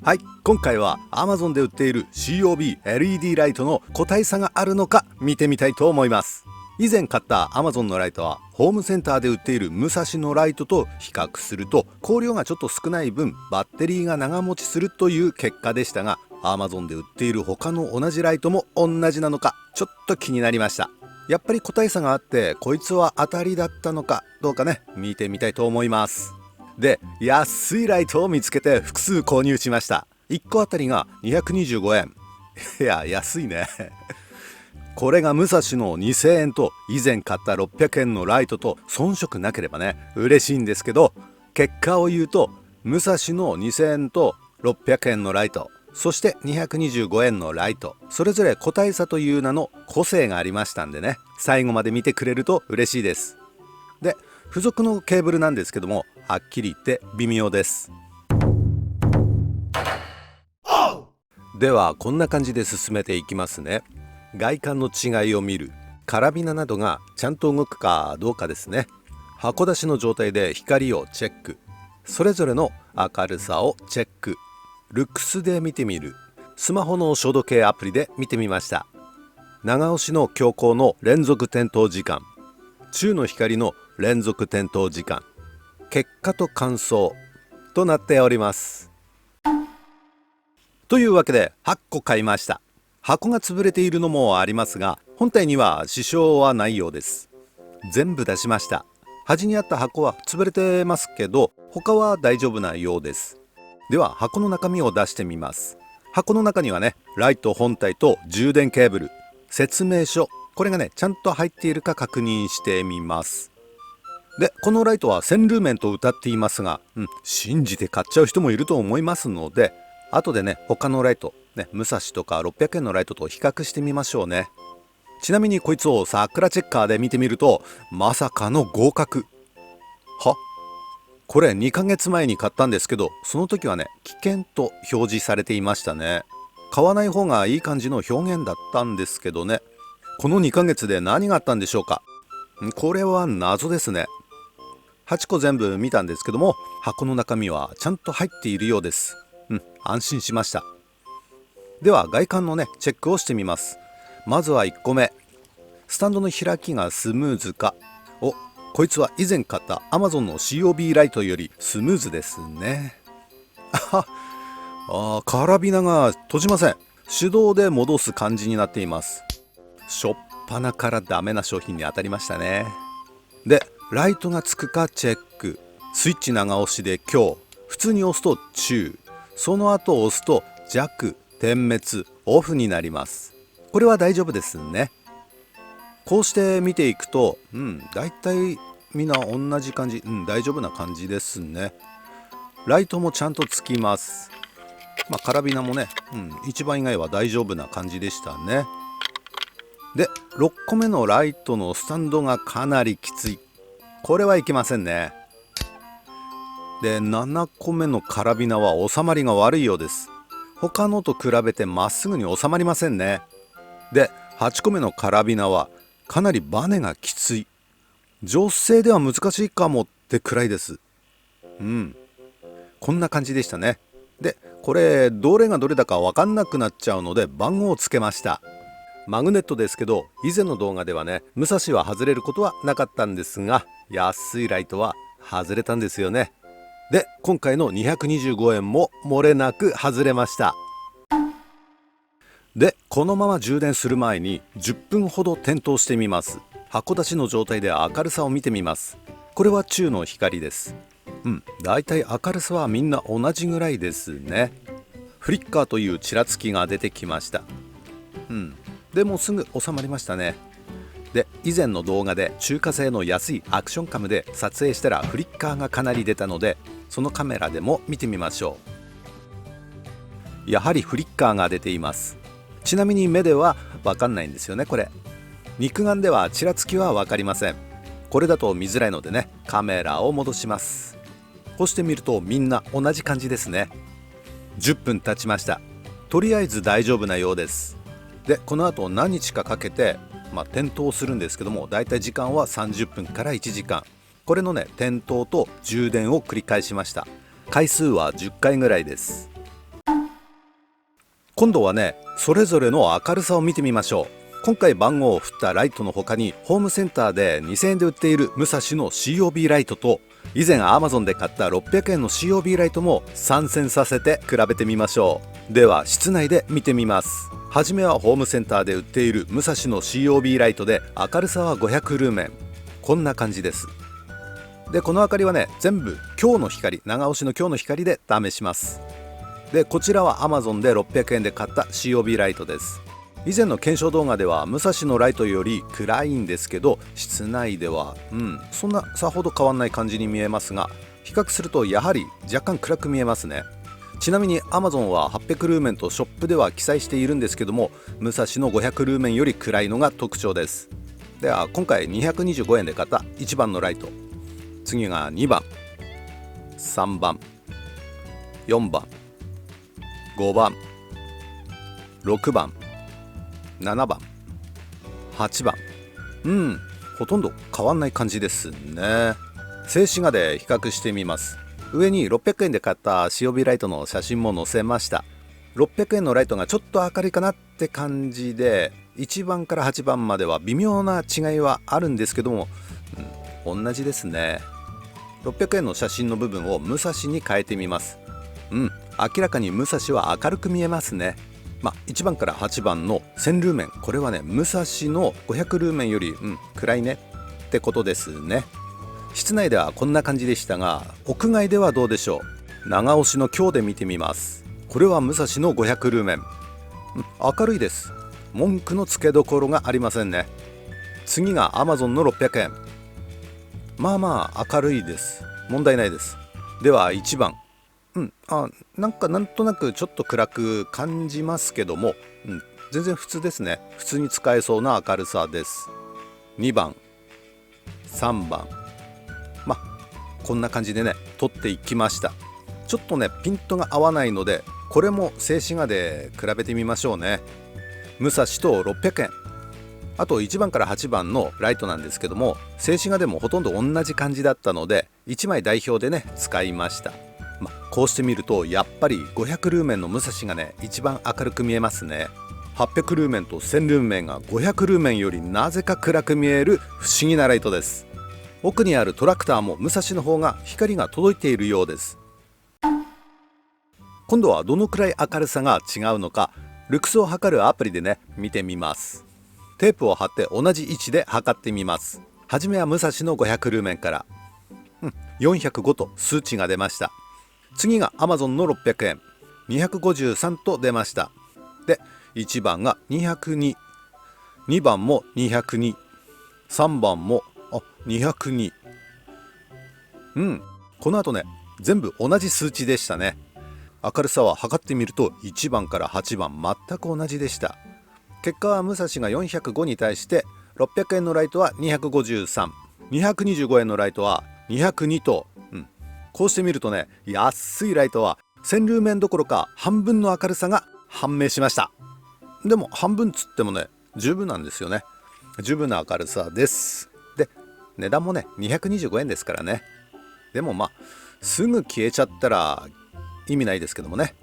はい、今回は Amazon で売っている COB LED ライトの個体差があるのか見てみたいと思います。以前買った Amazon のライトはホームセンターで売っているムサシのライトと比較すると光量がちょっと少ない分バッテリーが長持ちするという結果でしたが、 Amazon で売っている他の同じライトも同じなのかちょっと気になりました。やっぱり個体差があってこいつは当たりだったのかどうかね、見てみたいと思います。で、安いライトを見つけて複数購入しました。1個あたりが225円。いや、安いね。これがムサシの2000円と以前買った600円のライトと遜色なければね嬉しいんですけど、結果を言うとムサシの2000円と600円のライト、そして225円のライト、それぞれ個体差という名の個性がありましたんでね、最後まで見てくれると嬉しいです。で、付属のケーブルなんですけども、はっきり言って微妙です。ではこんな感じで進めていきますね。外観の違いを見る、カラビナなどがちゃんと動くかどうかですね。箱出しの状態で光をチェック、それぞれの明るさをチェック、ルックスで見てみる、スマホの照度計アプリで見てみました。長押しの強光の連続点灯時間、中の光の連続点灯時間、結果と感想となっております。というわけで8個買いました。箱が潰れているのもありますが本体には支障はないようです。全部出しました。端にあった箱は潰れてますけど他は大丈夫なようです。では箱の中身を出してみます。箱の中にはね、ライト本体と充電ケーブル、説明書、これがねちゃんと入っているか確認してみます。で、このライトはセンルーメンと歌っていますが、信じて買っちゃう人もいると思いますので、後でね他のライトね、ムサシとか600円のライトと比較してみましょうね。ちなみにこいつを桜チェッカーで見てみるとまさかの合格。は、これ2ヶ月前に買ったんですけど、その時はね危険と表示されていましたね。買わない方がいい感じの表現だったんですけどね。この2ヶ月で何があったんでしょうか。これは謎ですね。8個全部見たんですけども箱の中身はちゃんと入っているようです。安心しました。では外観のねチェックをしてみます。まずは1個目、スタンドの開きがスムーズか。こいつは以前買った Amazon の COB ライトよりスムーズですね。カラビナが閉じません。手動で戻す感じになっています。しょっぱなからダメな商品に当たりましたね。で、ライトがつくかチェック、スイッチ長押しで強、普通に押すと中、その後押すと弱、点滅、オフになります。これは大丈夫ですね。こうして見ていくとだいたいみんな同じ感じ、大丈夫な感じですね。ライトもちゃんとつきます。カラビナもね、一番以外は大丈夫な感じでしたね。で、6個目のライトのスタンドがかなりきつい。これはいけませんね。で、7個目のカラビナは収まりが悪いようです。他のと比べてまっすぐに収まりませんね。で、8個目のカラビナはかなりバネがきつい。女性では難しいかもってくらいです。こんな感じでしたね。で、これどれがどれだか分かんなくなっちゃうので番号をつけました。マグネットですけど以前の動画ではねムサシは外れることはなかったんですが、安いライトは外れたんですよね。で、今回の225円も漏れなく外れました。で、このまま充電する前に10分ほど点灯してみます。箱出しの状態で明るさを見てみます。これは中の光です。だいたい明るさはみんな同じぐらいですね。フリッカーというちらつきが出てきました。でもすぐ収まりましたね。で、以前の動画で中華製の安いアクションカムで撮影したらフリッカーがかなり出たので、そのカメラでも見てみましょう。やはりフリッカーが出ています。ちなみに目では分かんないんですよね。これ肉眼ではちらつきは分かりません。これだと見づらいのでね、カメラを戻します。こうしてみるとみんな同じ感じですね。10分経ちました。とりあえず大丈夫なようです。で、この後何日かかけて点灯するんですけども、だいたい時間は30分から1時間。これのね点灯と充電を繰り返しました。回数は10回ぐらいです。今度はね、それぞれの明るさを見てみましょう。今回番号を振ったライトの他に、ホームセンターで2000円で売っている武蔵の COB ライトと、以前 Amazon で買った600円の COB ライトも参戦させて比べてみましょう。では室内で見てみます。はじめはホームセンターで売っている武蔵の COB ライトで、明るさは500ルーメン、こんな感じです。でこの明かりはね、全部今日の光、長押しの今日の光で試します。でこちらは Amazon で600円で買った COB ライトです。以前の検証動画では武蔵のライトより暗いんですけど、室内ではそんなさほど変わんない感じに見えますが、比較するとやはり若干暗く見えますね。ちなみに Amazon は800ルーメンとショップでは記載しているんですけども、武蔵の500ルーメンより暗いのが特徴です。では今回225円で買った1番のライト、次が2番、3番、4番、5番、6番、7番、8番。ほとんど変わんない感じですね。静止画で比較してみます。上に600円で買った COB ライトの写真も載せました。600円のライトがちょっと明るいかなって感じで、1番から8番までは微妙な違いはあるんですけども、同じですね。600円の写真の部分を武蔵に変えてみます。明らかに武蔵は明るく見えますね。1番から8番の1000ルーメン、これはね、武蔵の500ルーメンより暗いねってことですね。室内ではこんな感じでしたが、屋外ではどうでしょう。長押しの今日で見てみます。これは武蔵の500ルーメン、明るいです。文句のつけどころがありませんね。次が Amazon の600円、まあ明るいです。問題ないです。では1番、なんとなくちょっと暗く感じますけども、全然普通ですね。普通に使えそうな明るさです。2番、3番、こんな感じでね、撮っていきました。ちょっとねピントが合わないので、これも静止画で比べてみましょうね。武蔵と600円、あと1番から8番のライトなんですけども、静止画でもほとんど同じ感じだったので、1枚代表でね使いました。こうして見るとやっぱり500ルーメンの武蔵がね一番明るく見えますね。800ルーメンと1000ルーメンが500ルーメンよりなぜか暗く見える不思議なライトです。奥にあるトラクターも武蔵の方が光が届いているようです。今度はどのくらい明るさが違うのか、ルクスを測るアプリでね見てみます。テープを貼って同じ位置で測ってみます。はじめは武蔵の500ルーメンから、405と数値が出ました。次が Amazon の600円、253と出ました。で1番が202、2番も202、3番も202。この後ね全部同じ数値でしたね。明るさは測ってみると1番から8番全く同じでした。結果は武蔵が405に対して600円のライトは253、225円のライトは202と、こうしてみるとね、安いライトは1000ルーメンどころか半分の明るさが判明しました。でも半分つってもね十分なんですよね。十分な明るさです。で値段もね225円ですからね。でもすぐ消えちゃったら意味ないですけどもね。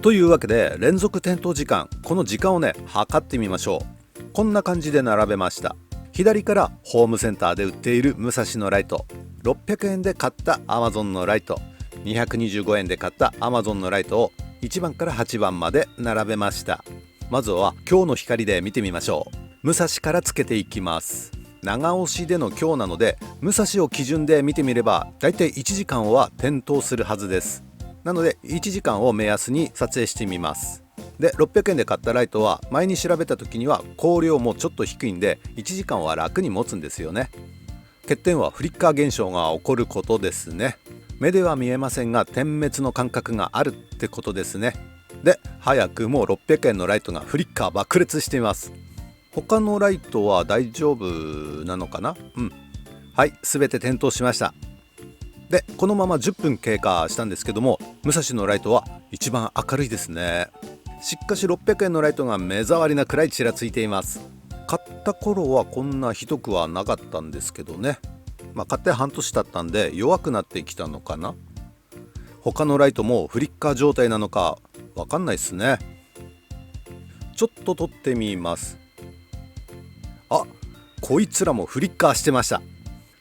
というわけで連続点灯時間、この時間をね測ってみましょう。こんな感じで並べました。左からホームセンターで売っている武蔵のライト、600円で買った Amazon のライト、225円で買った Amazon のライトを1番から8番まで並べました。まずは今日の光で見てみましょう。武蔵からつけていきます。長押しでの今日なので、武蔵を基準で見てみればだいたい1時間は点灯するはずです。なので1時間を目安に撮影してみます。で600円で買ったライトは前に調べた時には光量もちょっと低いんで1時間は楽に持つんですよね。欠点はフリッカー現象が起こることですね。目では見えませんが点滅の感覚があるってことですね。で早くも600円のライトがフリッカー爆裂しています。他のライトは大丈夫なのかな。はい、全て点灯しました。でこのまま10分経過したんですけども、武蔵のライトは一番明るいですね。しかし600円のライトが目障りなくらいちらついています。買った頃はこんなひどくはなかったんですけどね。買って半年経ったんで弱くなってきたのかな。他のライトもフリッカー状態なのかわかんないっすね。ちょっと撮ってみます。あ、こいつらもフリッカーしてました。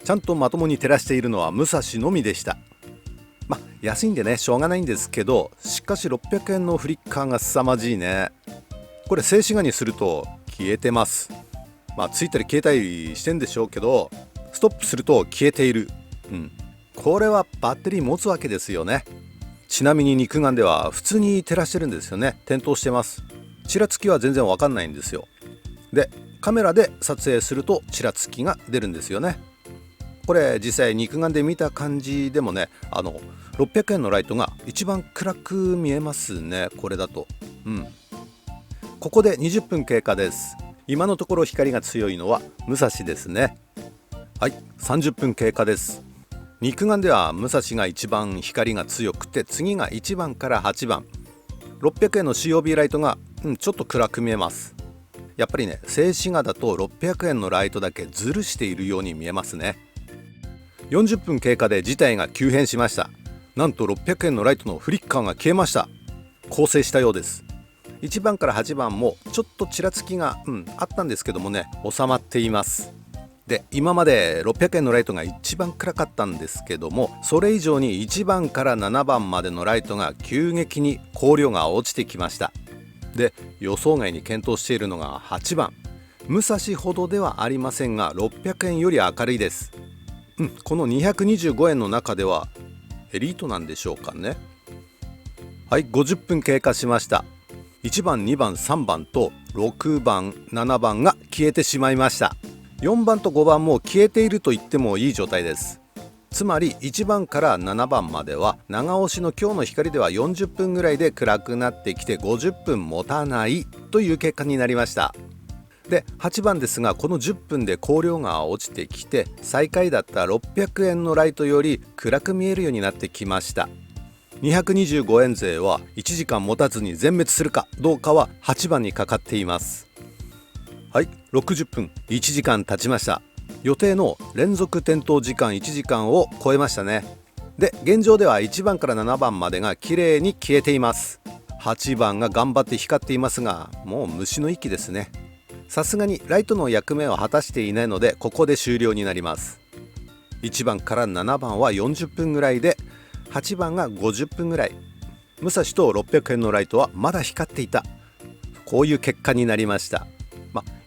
ちゃんとまともに照らしているのは武蔵のみでした。安いんでねしょうがないんですけど、しかし600円のフリッカーが凄まじいね。これ静止画にすると消えてます。ついたり消えたりしてんでしょうけど、ストップすると消えている。これはバッテリー持つわけですよね。ちなみに肉眼では普通に照らしてるんですよね。点灯してます。ちらつきは全然わかんないんですよ。でカメラで撮影するとちらつきが出るんですよね。これ実際肉眼で見た感じでもね、600円のライトが一番暗く見えますね、これだと。ここで20分経過です。今のところ光が強いのは武蔵ですね。はい、30分経過です。肉眼では武蔵が一番光が強くて、次が1番から8番。600円の COB ライトが、ちょっと暗く見えます。やっぱりね、静止画だと600円のライトだけズルしているように見えますね。40分経過で事態が急変しました。なんと600円のライトのフリッカーが消えました。構成したようです。1番から8番もちょっとちらつきが、あったんですけどもね、収まっています。で今まで600円のライトが一番暗かったんですけども、それ以上に1番から7番までのライトが急激に光量が落ちてきました。で予想外に検討しているのが8番。武蔵ほどではありませんが600円より明るいです。この225円の中ではエリートなんでしょうかね。はい、50分経過しました。1番2番3番と6番7番が消えてしまいました。4番と5番も消えていると言ってもいい状態です。つまり1番から7番までは長押しの今日の光では40分ぐらいで暗くなってきて50分持たないという結果になりました。で8番ですが、この10分で光量が落ちてきて、最下位だった600円のライトより暗く見えるようになってきました。225円勢は1時間持たずに全滅するかどうかは8番にかかっています。はい、60分、1時間経ちました。予定の連続点灯時間1時間を超えましたね。で現状では1番から7番までが綺麗に消えています。8番が頑張って光っていますが、もう虫の息ですね。さすがにライトの役目を果たしていないので、ここで終了になります。1番から7番は40分ぐらいで、8番が50分ぐらい。武蔵と600円のライトはまだ光っていた。こういう結果になりました。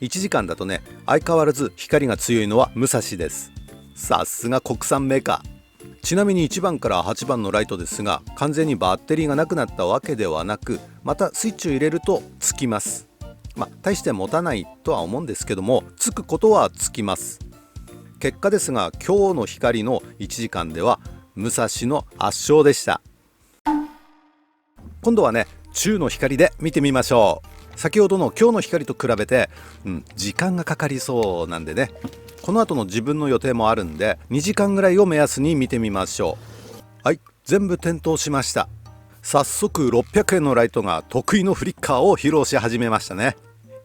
1時間だとね、相変わらず光が強いのは武蔵です。さすが国産メーカー。ちなみに1番から8番のライトですが、完全にバッテリーがなくなったわけではなく、またスイッチを入れるとつきます。大して持たないとは思うんですけども、つくことはつきます。結果ですが、今日の光の1時間では武蔵の圧勝でした。今度はね、中の光で見てみましょう。先ほどの今日の光と比べて、時間がかかりそうなんでね、この後の自分の予定もあるんで2時間ぐらいを目安に見てみましょう。はい、全部点灯しました。早速600円のライトが得意のフリッカーを披露し始めましたね。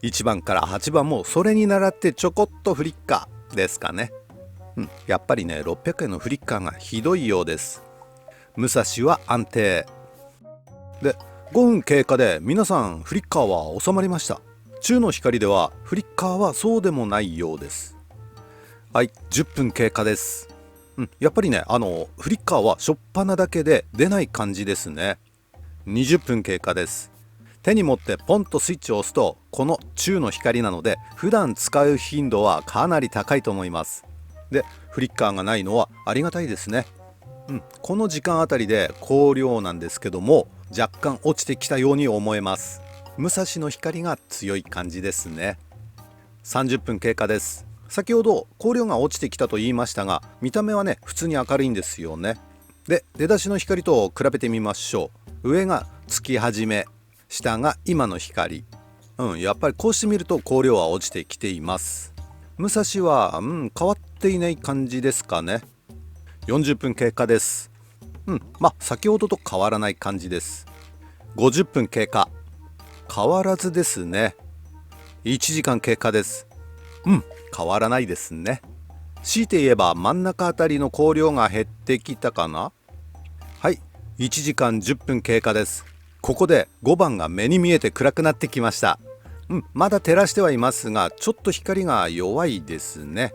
1番から8番もそれに倣ってちょこっとフリッカーですかね。やっぱりね、600円のフリッカーがひどいようです。武蔵は安定で、5分経過で皆さんフリッカーは収まりました。中の光ではフリッカーはそうでもないようです。はい、10分経過です。やっぱりね、フリッカーは初っ端だけで出ない感じですね。20分経過です。手に持ってポンとスイッチを押すと、この中の光なので普段使う頻度はかなり高いと思います。でフリッカーがないのはありがたいですね。この時間あたりで光量なんですけども、若干落ちてきたように思えます。武蔵の光が強い感じですね。30分経過です。先ほど光量が落ちてきたと言いましたが、見た目はね普通に明るいんですよね。で出だしの光と比べてみましょう。上がつき始め、下が今の光。やっぱりこうしてみると光量は落ちてきています。武蔵は変わっていない感じですかね。40分経過です。先ほどと変わらない感じです。50分経過、変わらずですね。1時間経過です。変わらないですね。強いて言えば真ん中あたりの光量が減ってきたかな。はい、1時間10分経過です。ここで5番が目に見えて暗くなってきました。まだ照らしてはいますが、ちょっと光が弱いですね。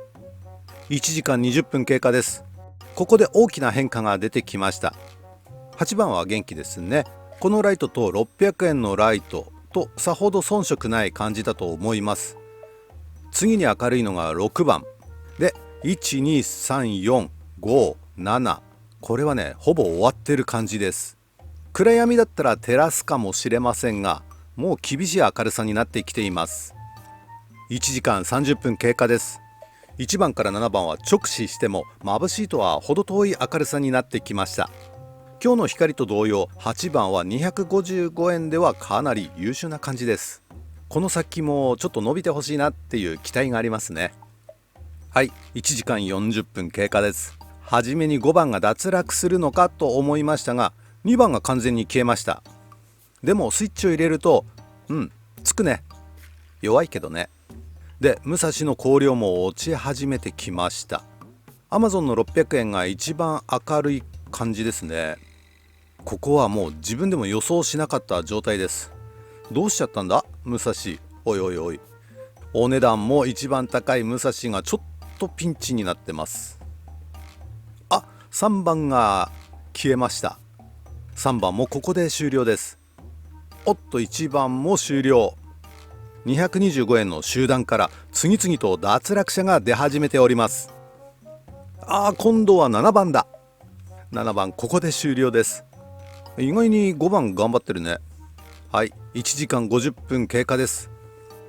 1時間20分経過です。ここで大きな変化が出てきました。8番は元気ですね。このライトと600円のライトとさほど遜色ない感じだと思います。次に明るいのが6番で、1234567、これはね、ほぼ終わってる感じです。暗闇だったら照らすかもしれませんが、もう厳しい明るさになってきています。1時間30分経過です。1番から7番は直視しても眩しいとは程遠い明るさになってきました。今日の光と同様、8番は255円ではかなり優秀な感じです。この先もちょっと伸びてほしいなっていう期待がありますね。はい、1時間40分経過です。初めに5番が脱落するのかと思いましたが、2番が完全に消えました。でもスイッチを入れるとつくね。弱いけどね。で、武蔵の光量も落ち始めてきました。 Amazon の600円が一番明るい感じですね。ここはもう自分でも予想しなかった状態です。どうしちゃったんだ武蔵。おいおいおい。お値段も一番高い武蔵がちょっとピンチになってます。3番が消えました。3番もここで終了です。1番も終了。225円の集団から次々と脱落者が出始めております。今度は7番だ。7番ここで終了です。意外に5番頑張ってるね。はい、1時間50分経過です。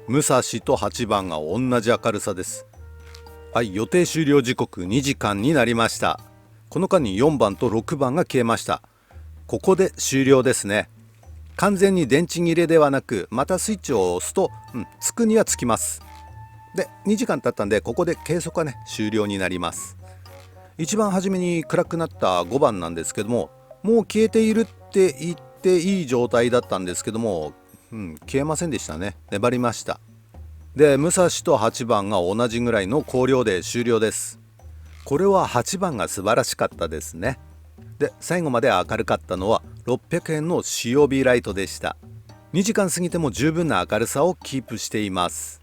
武蔵と8番が同じ明るさです。はい、予定終了時刻2時間になりました。この間に4番と6番が消えました。ここで終了ですね。完全に電池切れではなく、またスイッチを押すと、つくにはつきます。で、2時間経ったんで、ここで計測はね、終了になります。一番初めに暗くなった5番なんですけども、もう消えているって言っていい状態だったんですけども、消えませんでしたね。粘りました。で、武蔵と8番が同じぐらいの光量で終了です。これは8番が素晴らしかったですね。で、最後まで明るかったのは600円の塩帯ライトでした。2時間過ぎても十分な明るさをキープしています。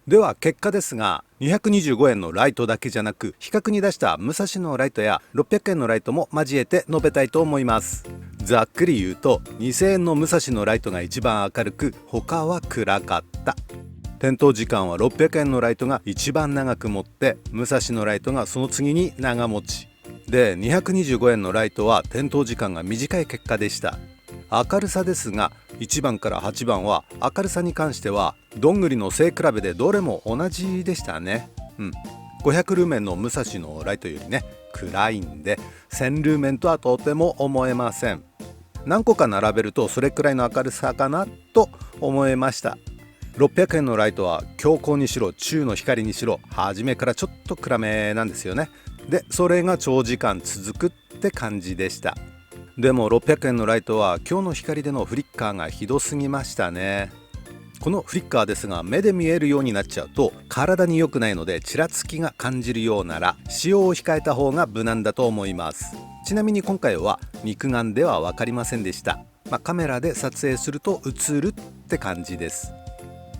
では結果ですが、225円のライトだけじゃなく、比較に出した武蔵のライトや600円のライトも交えて述べたいと思います。ざっくり言うと、2000円の武蔵のライトが一番明るく、他は暗かった。点灯時間は600円のライトが一番長く持って、武蔵のライトがその次に長持ちで、225円のライトは点灯時間が短い結果でした。明るさですが、1番から8番は明るさに関してはどんぐりの背比べでどれも同じでしたね。500ルーメンの武蔵のライトよりね、暗いんで1000ルーメンとはとても思えません。何個か並べるとそれくらいの明るさかなと思いました。600円のライトは強光にしろ中の光にしろ、初めからちょっと暗めなんですよね。で、それが長時間続くって感じでした。でも600円のライトは今日の光でのフリッカーがひどすぎましたね。このフリッカーですが、目で見えるようになっちゃうと体に良くないので、ちらつきが感じるようなら使用を控えた方が無難だと思います。ちなみに今回は肉眼では分かりませんでした。カメラで撮影すると映るって感じです。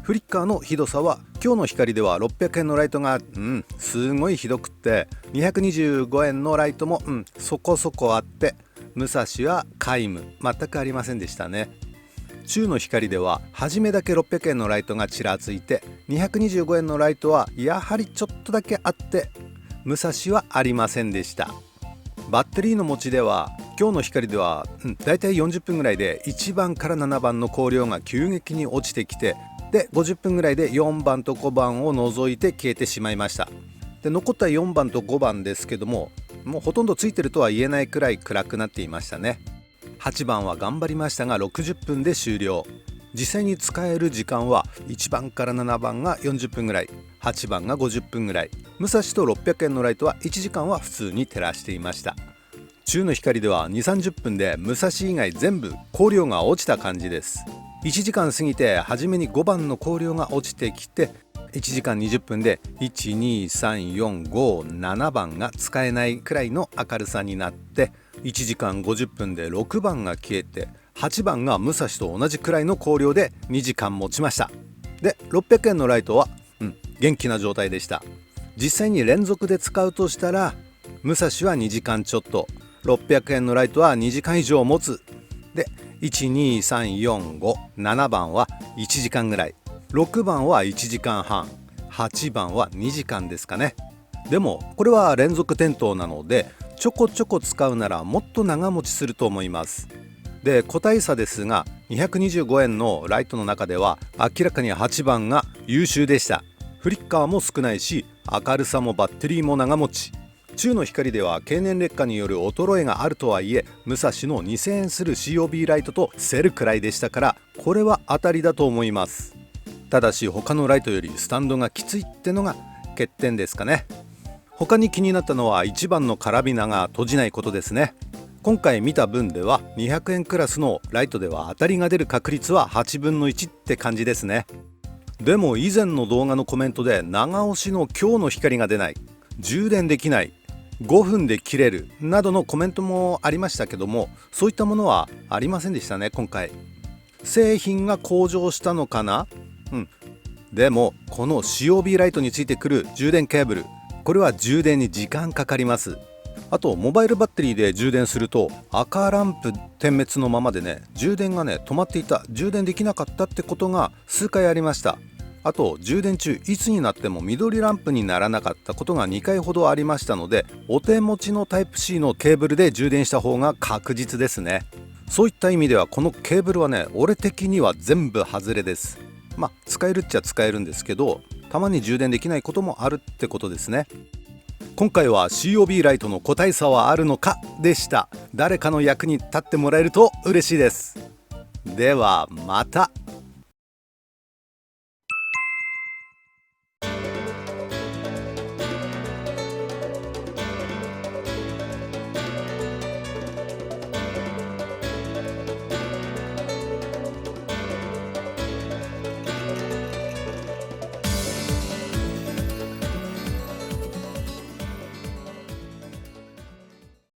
フリッカーのひどさは、今日の光では600円のライトがすごいひどくって、225円のライトもそこそこあって、武蔵は皆無、全くありませんでしたね。中の光では初めだけ600円のライトがちらついて、225円のライトはやはりちょっとだけあって、武蔵はありませんでした。バッテリーの持ちでは今日の光ではだいたい40分ぐらいで1番から7番の光量が急激に落ちてきて、で50分ぐらいで4番と5番を除いて消えてしまいました。で、残った4番と5番ですけども、もうほとんどついてるとは言えないくらい暗くなっていましたね。8番は頑張りましたが60分で終了。実際に使える時間は1番から7番が40分ぐらい、8番が50分ぐらい。武蔵と600円のライトは1時間は普通に照らしていました。中の光では 2,30 分で武蔵以外全部光量が落ちた感じです。1時間過ぎて初めに5番の光量が落ちてきて、1時間20分で12345 7番が使えないくらいの明るさになって、1時間50分で6番が消えて、8番が武蔵と同じくらいの光量で2時間持ちました。で600円のライトは、元気な状態でした。実際に連続で使うとしたら、武蔵は2時間ちょっと、600円のライトは2時間以上持つ。で12345、7番は1時間ぐらい、6番は1時間半、8番は2時間ですかね。でもこれは連続点灯なので、ちょこちょこ使うならもっと長持ちすると思います。で個体差ですが、225円のライトの中では明らかに8番が優秀でした。フリッカーも少ないし、明るさもバッテリーも長持ち。中の光では経年劣化による衰えがあるとはいえ、武蔵の2000円する COB ライトと競るくらいでしたから、これは当たりだと思います。ただし他のライトよりスタンドがきついってのが欠点ですかね。他に気になったのは1番のカラビナが閉じないことですね。今回見た分では200円クラスのライトでは当たりが出る確率は8分の1って感じですね。でも以前の動画のコメントで長押しの強の光が出ない、充電できない、5分で切れるなどのコメントもありましたけども、そういったものはありませんでしたね。今回製品が向上したのかな。でもこの COB ライトについてくる充電ケーブル、これは充電に時間かかります。あとモバイルバッテリーで充電すると赤ランプ点滅のままでね、充電がね止まっていた、充電できなかったってことが数回ありました。あと充電中いつになっても緑ランプにならなかったことが2回ほどありましたので、お手持ちのタイプ C のケーブルで充電した方が確実ですね。そういった意味ではこのケーブルはね、俺的には全部外れです。使えるっちゃ使えるんですけど、たまに充電できないこともあるってことですね。今回は COB ライトの個体差はあるのかでした。誰かの役に立ってもらえると嬉しいです。ではまた。